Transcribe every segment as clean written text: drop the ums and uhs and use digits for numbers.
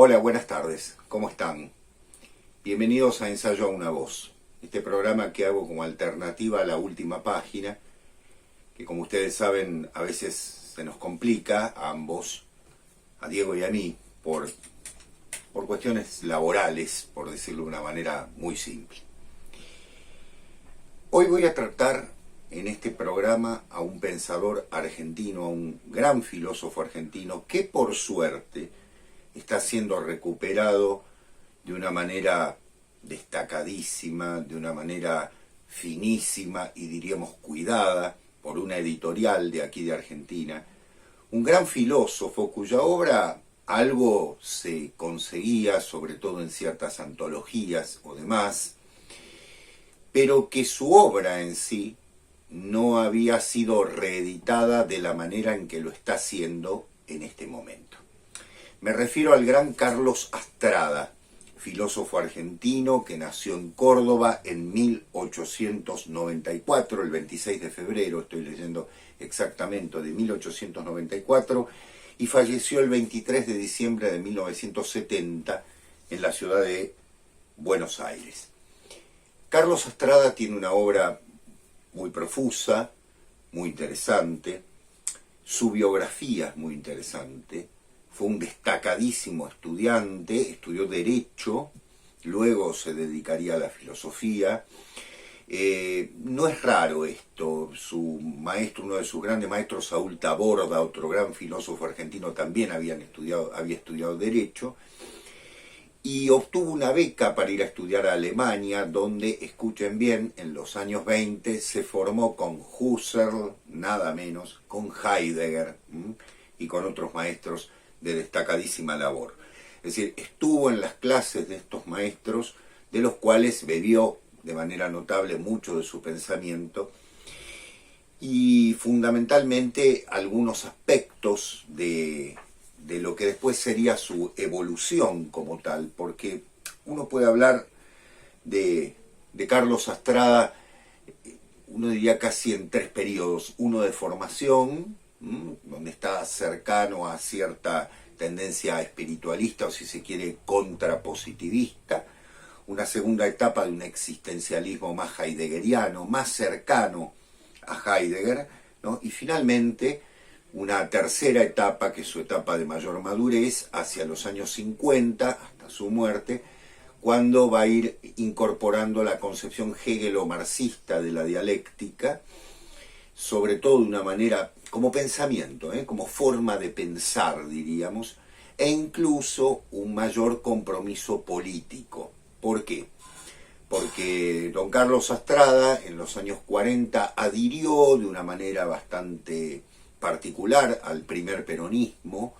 Hola, buenas tardes, ¿cómo están? Bienvenidos a Ensayo a una Voz, este programa que hago como alternativa a La Última Página, que como ustedes saben a veces se nos complica a ambos, a Diego y a mí, por cuestiones laborales, por decirlo de una manera muy simple. Hoy voy a tratar en este programa a un pensador argentino, a un gran filósofo argentino que por suerte está siendo recuperado de una manera destacadísima, de una manera finísima y diríamos cuidada por una editorial de aquí de Argentina. Un gran filósofo cuya obra algo se conseguía, sobre todo en ciertas antologías o demás, pero que su obra en sí no había sido reeditada de la manera en que lo está haciendo en este momento. Me refiero al gran Carlos Astrada, filósofo argentino que nació en Córdoba en 1894, el 26 de febrero, estoy leyendo exactamente, de 1894, y falleció el 23 de diciembre de 1970 en la ciudad de Buenos Aires. Carlos Astrada tiene una obra muy profusa, muy interesante, su biografía es muy interesante. Fue un destacadísimo estudiante, estudió Derecho, luego se dedicaría a la filosofía. No es raro esto, su maestro, uno de sus grandes maestros, Saúl Taborda, otro gran filósofo argentino, también había estudiado Derecho, y obtuvo una beca para ir a estudiar a Alemania, donde, escuchen bien, en los años 20 se formó con Husserl, nada menos, con Heidegger y con otros maestros de destacadísima labor. Es decir, estuvo en las clases de estos maestros, de los cuales bebió de manera notable mucho de su pensamiento, y fundamentalmente algunos aspectos de lo que después sería su evolución como tal, porque uno puede hablar de Carlos Astrada, uno diría casi en tres periodos: uno de formación, donde está cercano a cierta tendencia espiritualista o, si se quiere, contrapositivista; una segunda etapa de un existencialismo más heideggeriano, más cercano a Heidegger, ¿no? Y finalmente una tercera etapa, que es su etapa de mayor madurez, hacia los años 50, hasta su muerte, cuando va a ir incorporando la concepción hegelo-marxista de la dialéctica, sobre todo de una manera como pensamiento, como forma de pensar, diríamos, e incluso un mayor compromiso político. ¿Por qué? Porque don Carlos Astrada en los años 40 adhirió de una manera bastante particular al primer peronismo.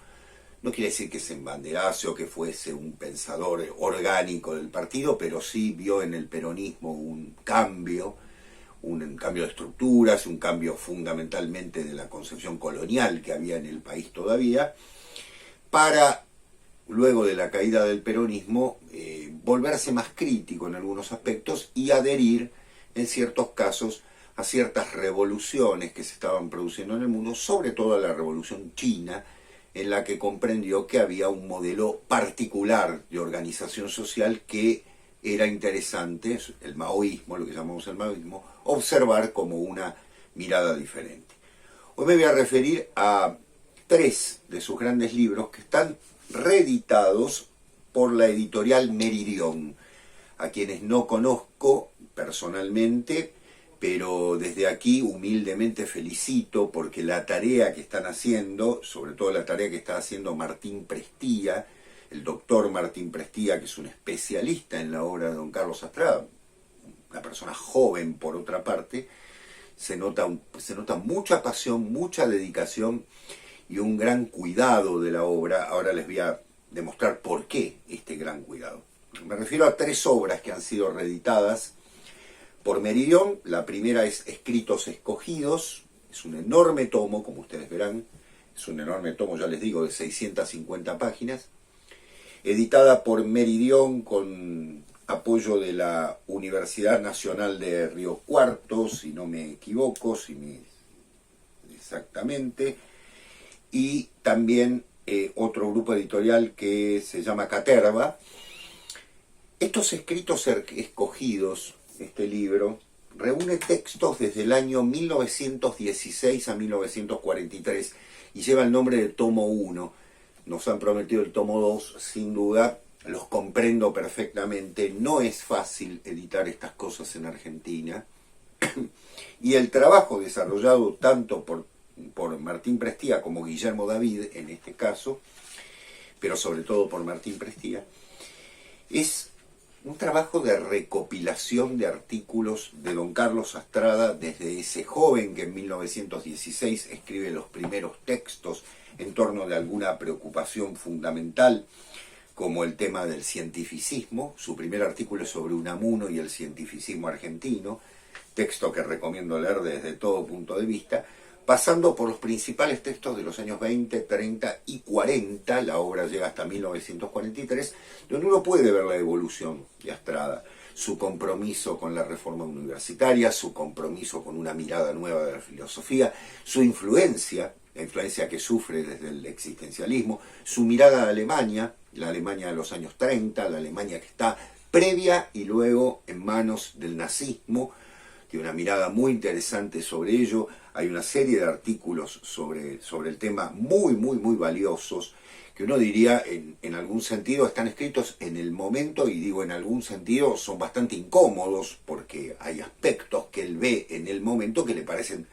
No quiere decir que se embanderase o que fuese un pensador orgánico del partido, pero sí vio en el peronismo un cambio de estructuras, un cambio fundamentalmente de la concepción colonial que había en el país todavía, para, luego de la caída del peronismo, volverse más crítico en algunos aspectos y adherir, en ciertos casos, a ciertas revoluciones que se estaban produciendo en el mundo, sobre todo a la revolución china, en la que comprendió que había un modelo particular de organización social que era interesante, el maoísmo, lo que llamamos el maoísmo, observar como una mirada diferente. Hoy me voy a referir a tres de sus grandes libros que están reeditados por la editorial Meridión, a quienes no conozco personalmente, pero desde aquí humildemente felicito, porque la tarea que están haciendo, sobre todo la tarea que está haciendo Martín Prestía, el doctor Martín Prestía, que es un especialista en la obra de don Carlos Astrada, una persona joven por otra parte, se nota mucha pasión, mucha dedicación y un gran cuidado de la obra. Ahora les voy a demostrar por qué este gran cuidado. Me refiero a tres obras que han sido reeditadas por Meridión. La primera es Escritos Escogidos, es un enorme tomo, como ustedes verán, es un enorme tomo, ya les digo, de 650 páginas, editada por Meridión con apoyo de la Universidad Nacional de Río Cuarto, si no me equivoco, exactamente, y también otro grupo editorial que se llama Caterva. Estos escritos escogidos, este libro, reúne textos desde el año 1916 a 1943 y lleva el nombre de tomo 1. Nos han prometido el tomo 2, sin duda, los comprendo perfectamente. No es fácil editar estas cosas en Argentina. Y el trabajo desarrollado tanto por Martín Prestía como Guillermo David, en este caso, pero sobre todo por Martín Prestía, es un trabajo de recopilación de artículos de don Carlos Astrada desde ese joven que en 1916 escribe los primeros textos en torno de alguna preocupación fundamental, como el tema del cientificismo. Su primer artículo es sobre Unamuno y el cientificismo argentino, texto que recomiendo leer desde todo punto de vista, pasando por los principales textos de los años 20, 30 y 40, la obra llega hasta 1943, donde uno puede ver la evolución de Astrada, su compromiso con la reforma universitaria, su compromiso con una mirada nueva de la filosofía, su influencia, la influencia que sufre desde el existencialismo, su mirada a Alemania, la Alemania de los años 30, la Alemania que está previa y luego en manos del nazismo. Tiene una mirada muy interesante sobre ello. Hay una serie de artículos sobre el tema muy valiosos, que uno diría, en algún sentido, están escritos en el momento, y digo en algún sentido, son bastante incómodos, porque hay aspectos que él ve en el momento que le parecen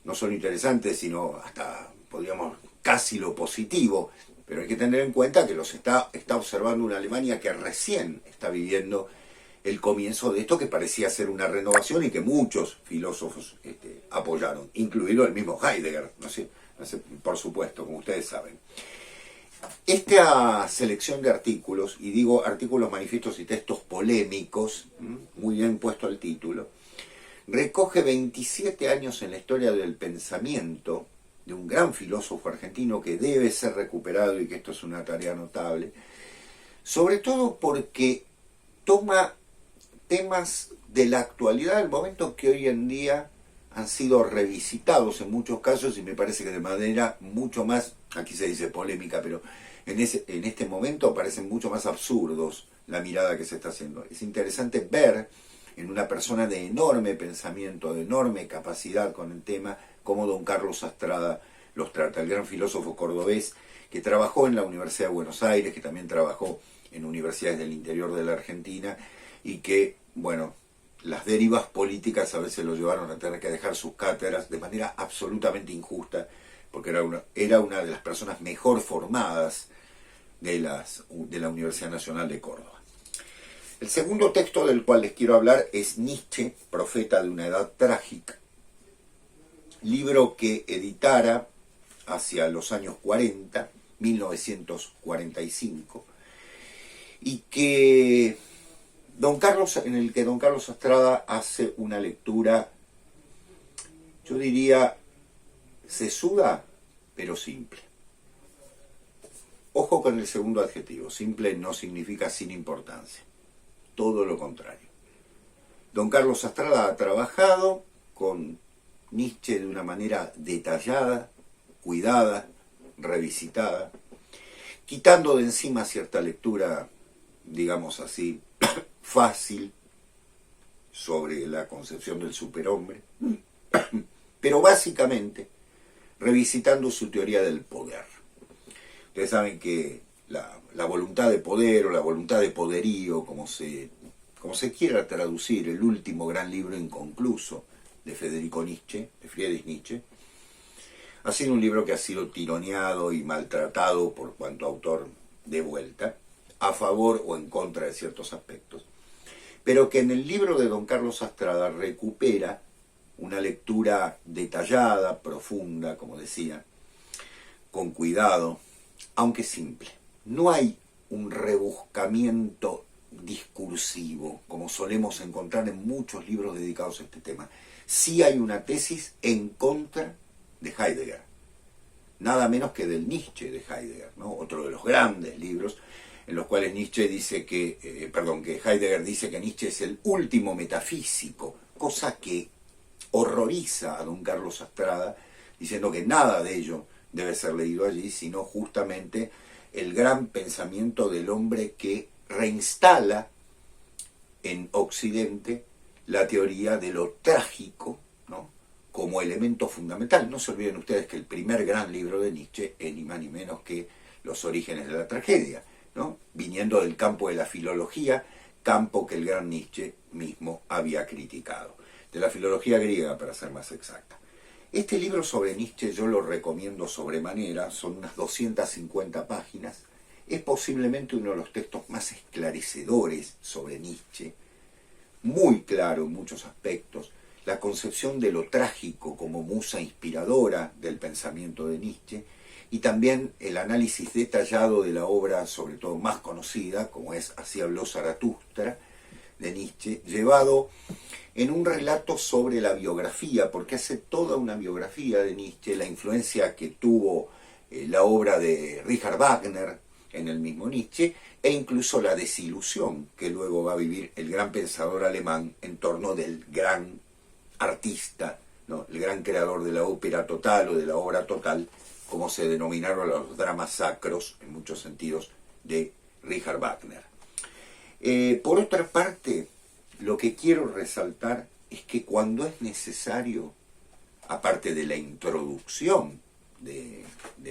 no solo interesantes, sino hasta, podríamos, casi lo positivo. Pero hay que tener en cuenta que está observando una Alemania que recién está viviendo el comienzo de esto, que parecía ser una renovación y que muchos filósofos apoyaron, incluido el mismo Heidegger, no sé, por supuesto, como ustedes saben. Esta selección de artículos, y digo artículos, manifiestos y textos polémicos, muy bien puesto el título, recoge 27 años en la historia del pensamiento de un gran filósofo argentino que debe ser recuperado, y que esto es una tarea notable, sobre todo porque toma temas de la actualidad del momento que hoy en día han sido revisitados en muchos casos, y me parece que de manera mucho más, aquí se dice polémica, pero en este momento parecen mucho más absurdos la mirada que se está haciendo. Es interesante ver en una persona de enorme pensamiento, de enorme capacidad con el tema, cómo don Carlos Astrada los trata, el gran filósofo cordobés que trabajó en la Universidad de Buenos Aires, que también trabajó en universidades del interior de la Argentina, y que, bueno, las derivas políticas a veces lo llevaron a tener que dejar sus cátedras de manera absolutamente injusta, porque era una de las personas mejor formadas de la Universidad Nacional de Córdoba. El segundo texto del cual les quiero hablar es Nietzsche, profeta de una edad trágica, libro que editara hacia los años 40, 1945, y que en el que don Carlos Astrada hace una lectura, yo diría, sesuda, pero simple. Ojo con el segundo adjetivo, simple no significa sin importancia, todo lo contrario. Don Carlos Astrada ha trabajado con Nietzsche de una manera detallada, cuidada, revisitada, quitando de encima cierta lectura, digamos así, fácil sobre la concepción del superhombre, pero básicamente revisitando su teoría del poder. Ustedes saben que la voluntad de poder, o la voluntad de poderío, como se quiera traducir, el último gran libro inconcluso de Friedrich Nietzsche, ha sido un libro que ha sido tironeado y maltratado por cuanto autor de vuelta, a favor o en contra de ciertos aspectos, pero que en el libro de don Carlos Astrada recupera una lectura detallada, profunda, como decía, con cuidado, aunque simple. No hay un rebuscamiento discursivo, como solemos encontrar en muchos libros dedicados a este tema. Sí hay una tesis en contra de Heidegger, nada menos que del Nietzsche de Heidegger, ¿no? Otro de los grandes libros en los cuales Nietzsche dice que Heidegger dice que Nietzsche es el último metafísico, cosa que horroriza a don Carlos Astrada, diciendo que nada de ello debe ser leído allí, sino justamente el gran pensamiento del hombre que reinstala en Occidente la teoría de lo trágico, ¿no?, como elemento fundamental. No se olviden ustedes que el primer gran libro de Nietzsche es ni más ni menos que Los orígenes de la tragedia, ¿no?, viniendo del campo de la filología, campo que el gran Nietzsche mismo había criticado, de la filología griega, para ser más exacta. Este libro sobre Nietzsche yo lo recomiendo sobremanera, son unas 250 páginas, es posiblemente uno de los textos más esclarecedores sobre Nietzsche, muy claro en muchos aspectos, la concepción de lo trágico como musa inspiradora del pensamiento de Nietzsche, y también el análisis detallado de la obra, sobre todo más conocida, como es Así habló Zaratustra, de Nietzsche, llevado en un relato sobre la biografía, porque hace toda una biografía de Nietzsche, la influencia que tuvo la obra de Richard Wagner en el mismo Nietzsche, e incluso la desilusión que luego va a vivir el gran pensador alemán en torno del gran artista, ¿no?, el gran creador de la ópera total o de la obra total, como se denominaron los dramas sacros, en muchos sentidos, de Richard Wagner. Por otra parte, lo que quiero resaltar es que cuando es necesario, aparte de la introducción de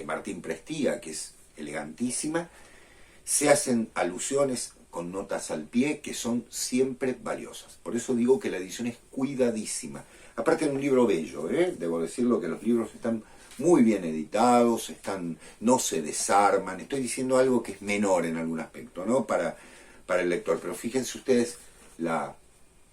Martín Prestía, que es elegantísima, se hacen alusiones con notas al pie que son siempre valiosas. Por eso digo que la edición es cuidadísima. Aparte de un libro bello, debo decirlo que los libros están muy bien editados, no se desarman. Estoy diciendo algo que es menor en algún aspecto, ¿no?, para el lector. Pero fíjense ustedes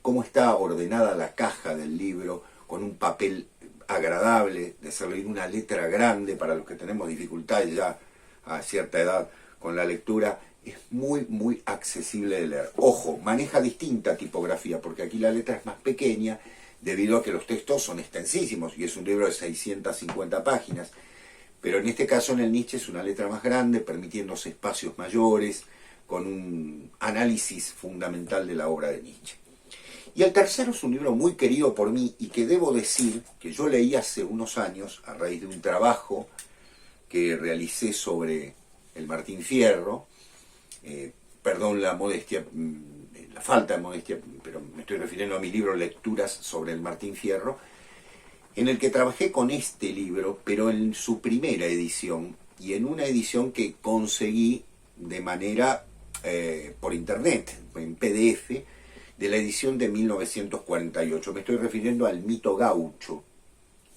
cómo está ordenada la caja del libro, con un papel agradable de ser leído, una letra grande para los que tenemos dificultades ya a cierta edad con la lectura. Es muy, muy accesible de leer. Ojo, maneja distinta tipografía, porque aquí la letra es más pequeña, debido a que los textos son extensísimos, y es un libro de 650 páginas. Pero en este caso, en el Nietzsche, es una letra más grande, permitiéndose espacios mayores, con un análisis fundamental de la obra de Nietzsche. Y el tercero es un libro muy querido por mí, y que debo decir que yo leí hace unos años, a raíz de un trabajo que realicé sobre el Martín Fierro. Perdón la modestia, la falta de modestia, pero me estoy refiriendo a mi libro Lecturas sobre el Martín Fierro, en el que trabajé con este libro, pero en su primera edición, y en una edición que conseguí de manera por internet, en PDF, de la edición de 1948. Me estoy refiriendo al Mito Gaucho.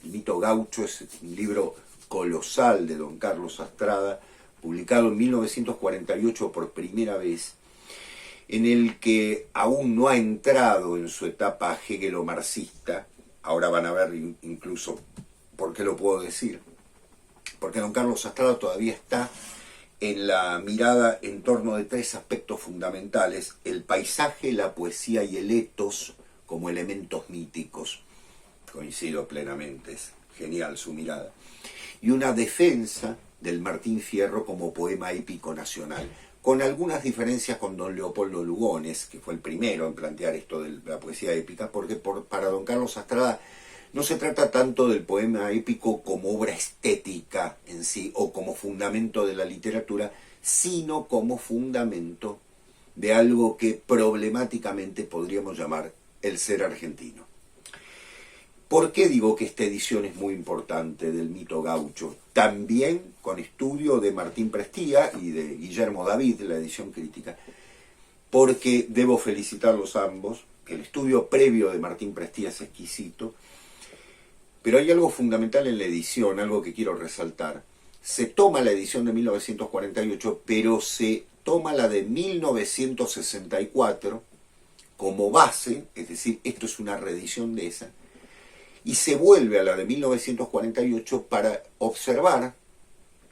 El Mito Gaucho es un libro colosal de don Carlos Astrada, publicado en 1948 por primera vez, en el que aún no ha entrado en su etapa hegelo-marxista. Ahora van a ver incluso por qué lo puedo decir. Porque don Carlos Astrada todavía está en la mirada en torno de tres aspectos fundamentales: el paisaje, la poesía y el etos como elementos míticos. Coincido plenamente, es genial su mirada. Y una defensa del Martín Fierro como poema épico nacional, con algunas diferencias con don Leopoldo Lugones, que fue el primero en plantear esto de la poesía épica, porque para don Carlos Astrada no se trata tanto del poema épico como obra estética en sí, o como fundamento de la literatura, sino como fundamento de algo que problemáticamente podríamos llamar el ser argentino. ¿Por qué digo que esta edición es muy importante del Mito Gaucho? También con estudio de Martín Prestía y de Guillermo David, la edición crítica, porque debo felicitarlos ambos. El estudio previo de Martín Prestía es exquisito, pero hay algo fundamental en la edición, algo que quiero resaltar. Se toma la edición de 1948, pero se toma la de 1964 como base, es decir, esto es una reedición de esa, y se vuelve a la de 1948 para observar,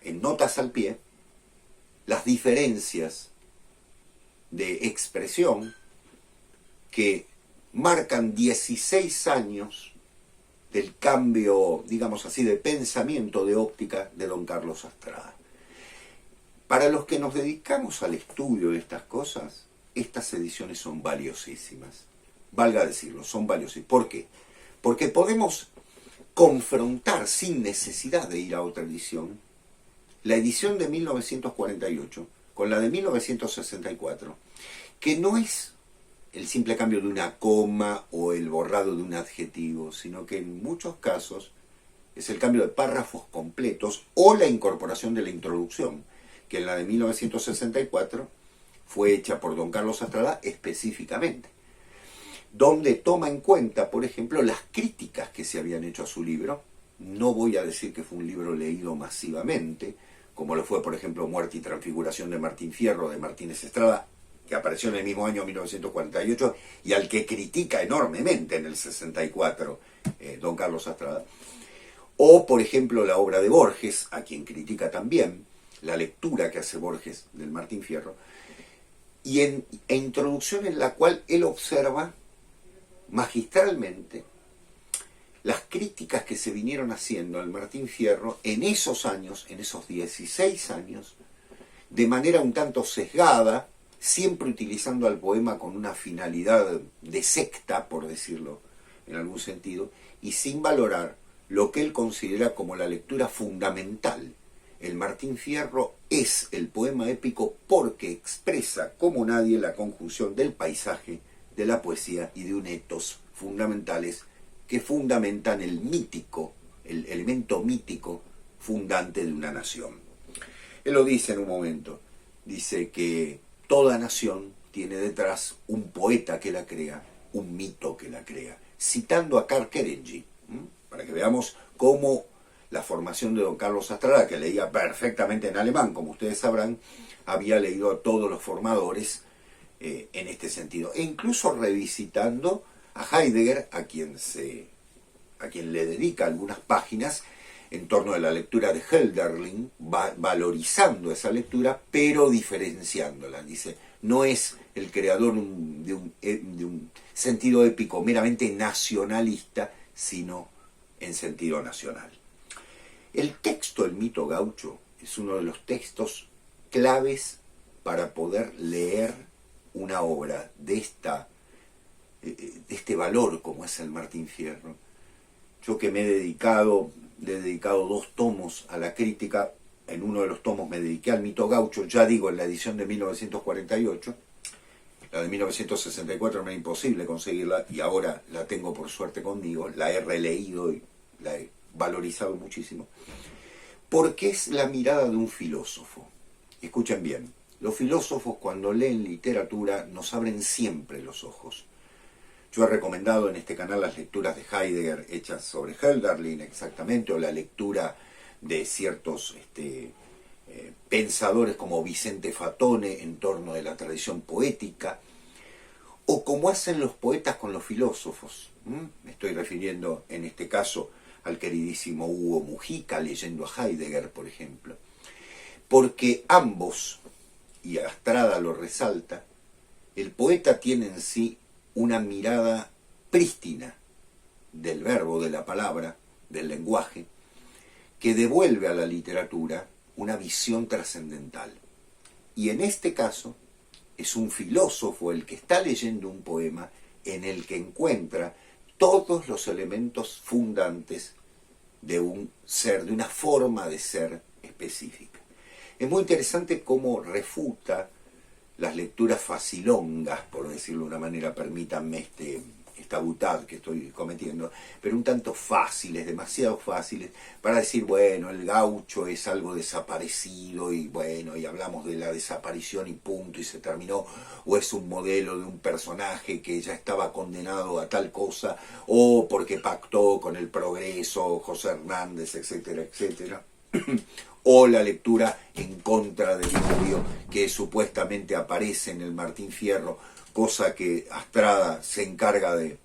en notas al pie, las diferencias de expresión que marcan 16 años del cambio, digamos así, de pensamiento, de óptica de don Carlos Astrada. Para los que nos dedicamos al estudio de estas cosas, estas ediciones son valiosísimas. Valga decirlo, son valiosísimas. ¿Por qué? Porque podemos confrontar sin necesidad de ir a otra edición la edición de 1948 con la de 1964, que no es el simple cambio de una coma o el borrado de un adjetivo, sino que en muchos casos es el cambio de párrafos completos o la incorporación de la introducción, que en la de 1964 fue hecha por don Carlos Astrada específicamente, donde toma en cuenta, por ejemplo, las críticas que se habían hecho a su libro. No voy a decir que fue un libro leído masivamente, como lo fue, por ejemplo, Muerte y Transfiguración de Martín Fierro, de Martínez Estrada, que apareció en el mismo año 1948 y al que critica enormemente en el 64 don Carlos Astrada. O, por ejemplo, la obra de Borges, a quien critica también, la lectura que hace Borges del Martín Fierro, e introducción en la cual él observa magistralmente las críticas que se vinieron haciendo al Martín Fierro en esos años, en esos 16 años, de manera un tanto sesgada, siempre utilizando al poema con una finalidad de secta, por decirlo en algún sentido, y sin valorar lo que él considera como la lectura fundamental. El Martín Fierro es el poema épico porque expresa como nadie la conjunción del paisaje, de la poesía y de un etos fundamentales que fundamentan el mítico, el elemento mítico fundante de una nación. Él lo dice en un momento, dice que toda nación tiene detrás un poeta que la crea, un mito que la crea, citando a Karl Kerensky, para que veamos cómo la formación de don Carlos Astrada, que leía perfectamente en alemán, como ustedes sabrán, había leído a todos los formadores en este sentido, e incluso revisitando a Heidegger, a quien le dedica algunas páginas en torno a la lectura de Hölderlin, valorizando esa lectura, pero diferenciándola. Dice, no es el creador de un sentido épico meramente nacionalista, sino en sentido nacional. El texto del mito gaucho es uno de los textos claves para poder leer una obra de este valor como es el Martín Fierro. Yo que le he dedicado 2 tomos a la crítica, en uno de los tomos me dediqué al mito gaucho, ya digo, en la edición de 1948, la de 1964 me era imposible conseguirla y ahora la tengo por suerte conmigo, la he releído y la he valorizado muchísimo, porque es la mirada de un filósofo. Escuchen bien, los filósofos cuando leen literatura nos abren siempre los ojos. Yo he recomendado en este canal las lecturas de Heidegger hechas sobre Hölderlin exactamente, o la lectura de ciertos pensadores como Vicente Fatone en torno de la tradición poética, o como hacen los poetas con los filósofos. Me estoy refiriendo en este caso al queridísimo Hugo Mujica leyendo a Heidegger, por ejemplo. Porque ambos, y Astrada lo resalta, el poeta tiene en sí una mirada prístina del verbo, de la palabra, del lenguaje, que devuelve a la literatura una visión trascendental. Y en este caso, es un filósofo el que está leyendo un poema en el que encuentra todos los elementos fundantes de un ser, de una forma de ser específica. Es muy interesante cómo refuta las lecturas facilongas, por decirlo de una manera, permítanme esta butad que estoy cometiendo, pero un tanto fáciles, demasiado fáciles, para decir, bueno, el gaucho es algo desaparecido y bueno, y hablamos de la desaparición y punto, y se terminó, o es un modelo de un personaje que ya estaba condenado a tal cosa, o porque pactó con el progreso, José Hernández, etcétera, etcétera. O la lectura en contra del judío que supuestamente aparece en el Martín Fierro, cosa que Astrada se encarga de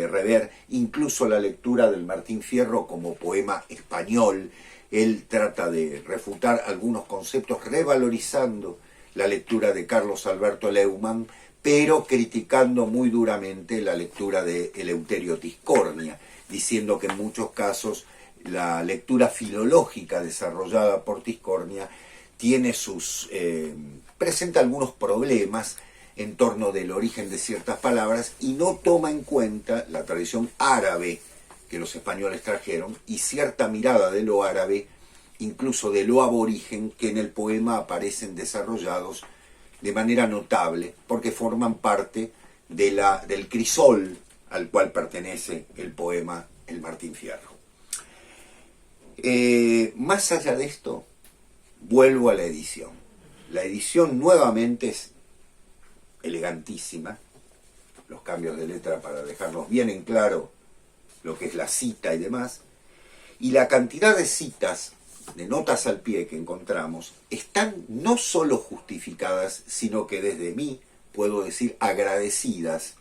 rever. Incluso la lectura del Martín Fierro como poema español, él trata de refutar algunos conceptos revalorizando la lectura de Carlos Alberto Leumann, pero criticando muy duramente la lectura de Eleuterio Tiscornia, diciendo que en muchos casos la lectura filológica desarrollada por Tiscornia tiene presenta algunos problemas en torno del origen de ciertas palabras y no toma en cuenta la tradición árabe que los españoles trajeron y cierta mirada de lo árabe, incluso de lo aborigen, que en el poema aparecen desarrollados de manera notable porque forman parte del crisol al cual pertenece el poema El Martín Fierro. Más allá de esto, vuelvo a la edición. La edición nuevamente es elegantísima, los cambios de letra para dejarnos bien en claro lo que es la cita y demás, y la cantidad de citas, de notas al pie que encontramos, están no solo justificadas, sino que desde mí puedo decir agradecidas,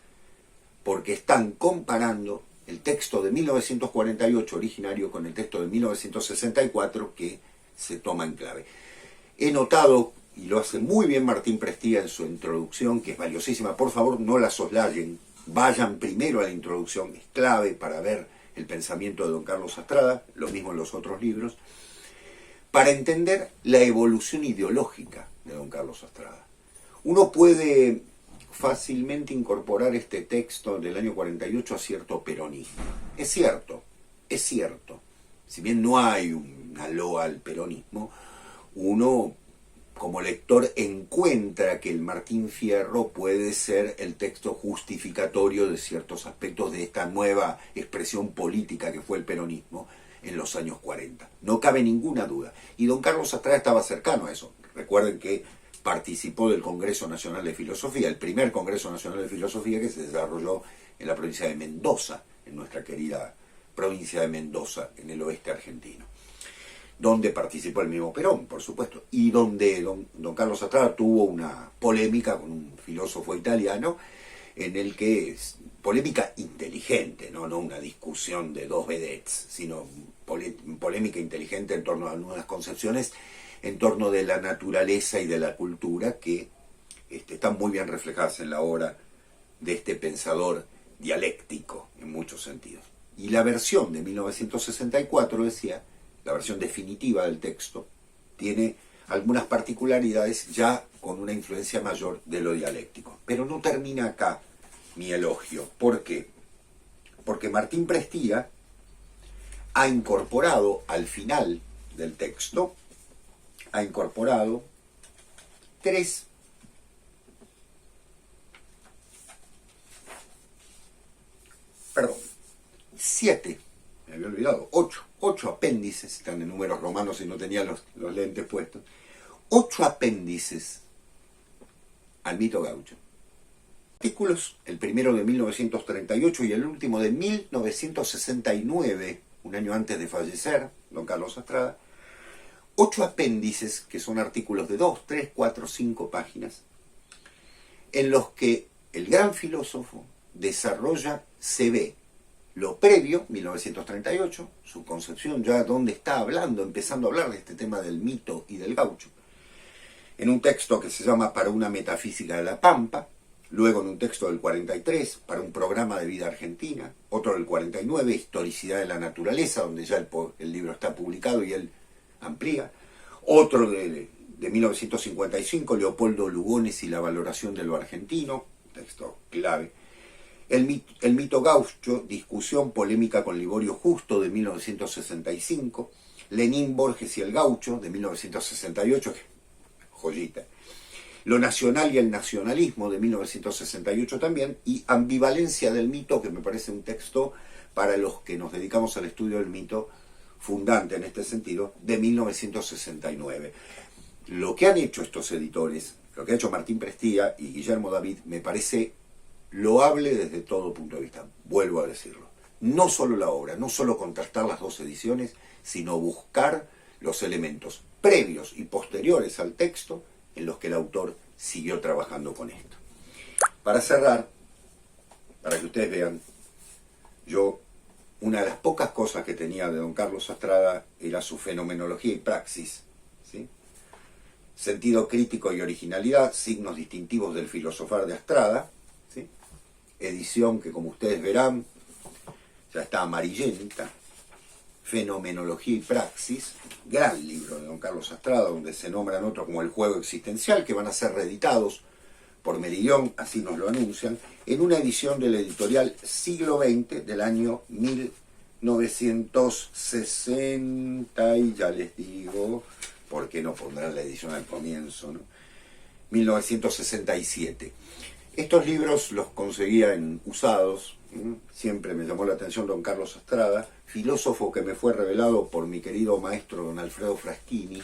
porque están comparando el texto de 1948 originario con el texto de 1964 que se toma en clave. He notado, y lo hace muy bien Martín Prestía en su introducción, que es valiosísima, por favor no la soslayen, vayan primero a la introducción, es clave para ver el pensamiento de don Carlos Astrada, lo mismo en los otros libros, para entender la evolución ideológica de don Carlos Astrada. Uno puede fácilmente incorporar este texto del año 48 a cierto peronismo. Es cierto. Si bien no hay una loa al peronismo, uno como lector encuentra que el Martín Fierro puede ser el texto justificatorio de ciertos aspectos de esta nueva expresión política que fue el peronismo en los años 40. No cabe ninguna duda. Y don Carlos Astrada estaba cercano a eso. Recuerden que participó del Congreso Nacional de Filosofía, el primer Congreso Nacional de Filosofía que se desarrolló en la provincia de Mendoza, en nuestra querida provincia de Mendoza, en el oeste argentino, donde participó el mismo Perón, por supuesto, y donde don Carlos Astrada tuvo una polémica con un filósofo italiano, en el que polémica inteligente, no una discusión de dos vedettes, sino polémica inteligente en torno a algunas concepciones, en torno de la naturaleza y de la cultura que están muy bien reflejadas en la obra de este pensador dialéctico en muchos sentidos. Y la versión de 1964, decía, la versión definitiva del texto, tiene algunas particularidades ya con una influencia mayor de lo dialéctico. Pero no termina acá mi elogio. ¿Por qué? Porque Martín Prestía ha incorporado al final del texto, ha incorporado siete, me había olvidado, ocho apéndices, están en números romanos y no tenía los lentes puestos, 8 apéndices al mito gaucho. Artículos, el primero de 1938 y el último de 1969, un año antes de fallecer, don Carlos Astrada, 8 apéndices, que son artículos de 2, 3, 4, 5 páginas, en los que el gran filósofo desarrolla, se ve lo previo, 1938, su concepción ya donde está hablando, empezando a hablar de este tema del mito y del gaucho, en un texto que se llama Para una metafísica de la Pampa, luego en un texto del 43, Para un programa de vida argentina, otro del 49, Historicidad de la naturaleza, donde ya el libro está publicado y él amplía, otro de 1955, Leopoldo Lugones y la valoración de lo argentino, texto clave, el mito gaucho, discusión polémica con Liborio Justo, de 1965, Lenín, Borges y el gaucho, de 1968, joyita, Lo nacional y el nacionalismo, de 1968 también, y Ambivalencia del mito, que me parece un texto para los que nos dedicamos al estudio del mito, fundante en este sentido, de 1969. Lo que han hecho estos editores, lo que ha hecho Martín Prestía y Guillermo David, me parece loable desde todo punto de vista. Vuelvo a decirlo. No solo la obra, no solo contrastar las dos ediciones, sino buscar los elementos previos y posteriores al texto en los que el autor siguió trabajando con esto. Para cerrar, para que ustedes vean, una de las pocas cosas que tenía de don Carlos Astrada era su fenomenología y praxis, ¿sí? Sentido crítico y originalidad, signos distintivos del filosofar de Astrada, ¿sí? Edición que, como ustedes verán, ya está amarillenta, Fenomenología y praxis, gran libro de don Carlos Astrada, donde se nombran otros como El juego existencial, que van a ser reeditados por Meridión, así nos lo anuncian, en una edición de la editorial Siglo XX del año 1960 y ya les digo, ¿por qué no pondrán la edición al comienzo, no? 1967. Estos libros los conseguía en usados. Siempre me llamó la atención don Carlos Astrada, filósofo que me fue revelado por mi querido maestro don Alfredo Fraschini.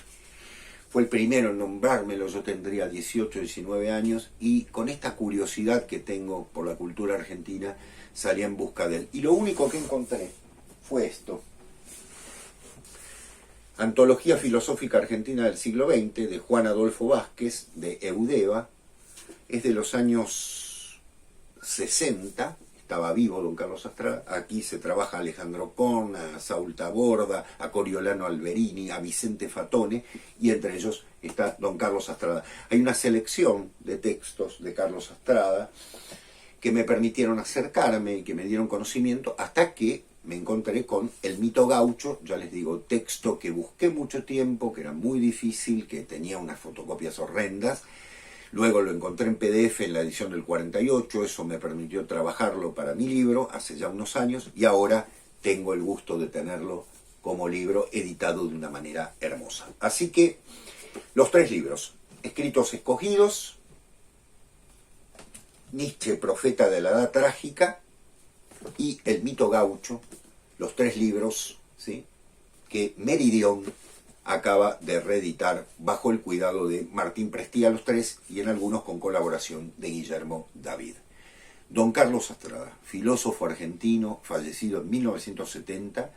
Fue el primero en nombrármelo, yo tendría 18, 19 años, y con esta curiosidad que tengo por la cultura argentina, salí en busca de él. Y lo único que encontré fue esto. Antología Filosófica Argentina del siglo XX, de Juan Adolfo Vázquez, de Eudeva. Es de los años 60, estaba vivo don Carlos Astrada. Aquí se trabaja a Alejandro Korn, a Saúl Taborda, a Coriolano Alberini, a Vicente Fatone, y entre ellos está don Carlos Astrada. Hay una selección de textos de Carlos Astrada que me permitieron acercarme y que me dieron conocimiento hasta que me encontré con El mito gaucho, ya les digo, texto que busqué mucho tiempo, que era muy difícil, que tenía unas fotocopias horrendas. Luego lo encontré en PDF en la edición del 48, eso me permitió trabajarlo para mi libro hace ya unos años, y ahora tengo el gusto de tenerlo como libro editado de una manera hermosa. Así que los tres libros, Escritos Escogidos, Nietzsche, Profeta de la Edad Trágica, y El mito gaucho, los tres libros, ¿sí?, que Meridión acaba de reeditar bajo el cuidado de Martín Prestía, los tres, y en algunos con colaboración de Guillermo David. Don Carlos Astrada, filósofo argentino, fallecido en 1970,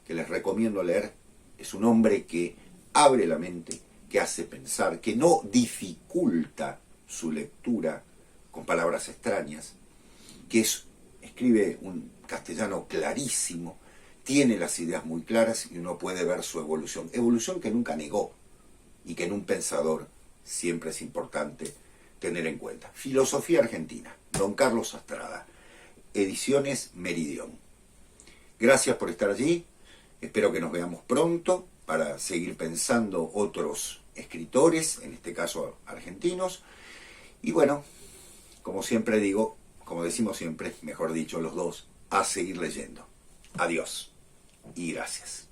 que les recomiendo leer. Es un hombre que abre la mente, que hace pensar, que no dificulta su lectura con palabras extrañas, que escribe un castellano clarísimo, tiene las ideas muy claras y uno puede ver su evolución. Evolución que nunca negó y que en un pensador siempre es importante tener en cuenta. Filosofía Argentina, don Carlos Astrada, Ediciones Meridión. Gracias por estar allí, espero que nos veamos pronto para seguir pensando otros escritores, en este caso argentinos. Y bueno, como siempre digo, como decimos siempre, mejor dicho los dos, a seguir leyendo. Adiós y gracias.